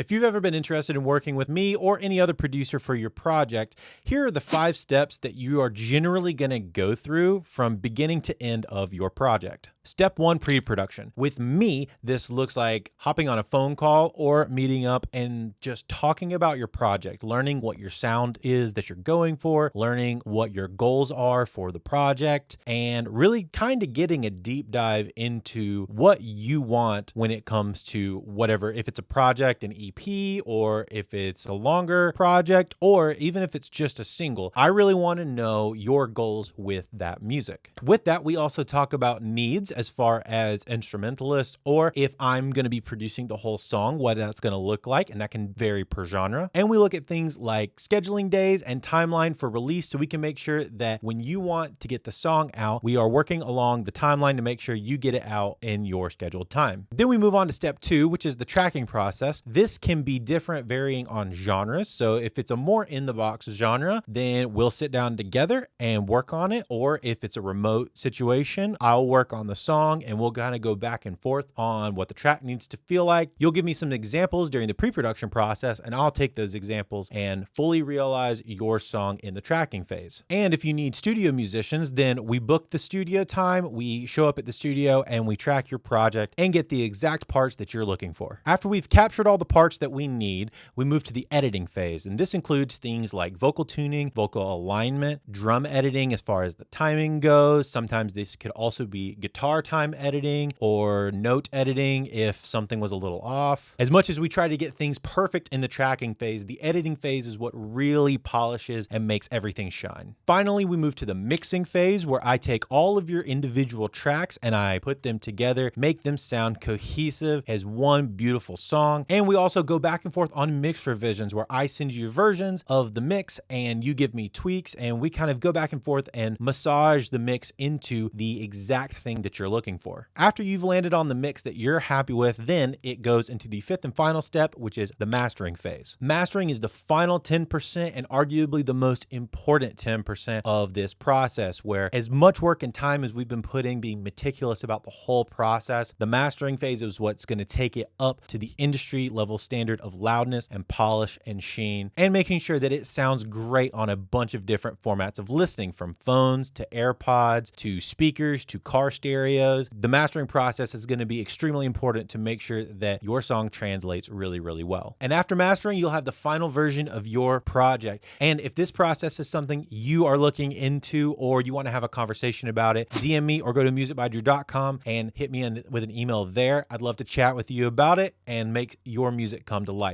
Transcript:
If you've ever been interested in working with me or any other producer for your project, here are the 5 steps that you are generally going to go through from beginning to end of your project. Step 1, pre-production. With me, this looks like hopping on a phone call or meeting up and just talking about your project, learning what your sound is that you're going for, learning what your goals are for the project, and really kind of getting a deep dive into what you want when it comes to whatever, if it's a project, an EP, or if it's a longer project, or even if it's just a single. I really want to know your goals with that music. With that, we also talk about needs as far as instrumentalists, or if I'm going to be producing the whole song, what that's going to look like, and that can vary per genre. And we look at things like scheduling days and timeline for release, so we can make sure that when you want to get the song out, we are working along the timeline to make sure you get it out in your scheduled time. Then we move on to step 2, which is the tracking process. This can be different varying on genres. So if it's a more in the box genre, then we'll sit down together and work on it. Or if it's a remote situation, I'll work on the song and we'll kind of go back and forth on what the track needs to feel like. You'll give me some examples during the pre-production process, and I'll take those examples and fully realize your song in the tracking phase. And if you need studio musicians, then we book the studio time, we show up at the studio, and we track your project and get the exact parts that you're looking for. After we've captured all the parts that we need, we move to the editing phase. And this includes things like vocal tuning, vocal alignment, drum editing as far as the timing goes. Sometimes this could also be guitar time editing or note editing if something was a little off. As much as we try to get things perfect in the tracking phase, the editing phase is what really polishes and makes everything shine. Finally, we move to the mixing phase, where I take all of your individual tracks and I put them together, make them sound cohesive as one beautiful song. And we also go back and forth on mix revisions, where I send you versions of the mix and you give me tweaks, and we kind of go back and forth and massage the mix into the exact thing that you're looking for. After you've landed on the mix that you're happy with, then it goes into the 5th and final step, which is the mastering phase. Mastering is the final 10% and arguably the most important 10% of this process, where as much work and time as we've been putting being meticulous about the whole process, the mastering phase is what's going to take it up to the industry level standard of loudness and polish and sheen, and making sure that it sounds great on a bunch of different formats of listening, from phones to AirPods to speakers to car stereos. The mastering process is going to be extremely important to make sure that your song translates really, really well. And after mastering, you'll have the final version of your project. And if this process is something you are looking into, or you want to have a conversation about it, DM me or go to musicbydrew.com and hit me with an email there. I'd love to chat with you about it and make your music come to life.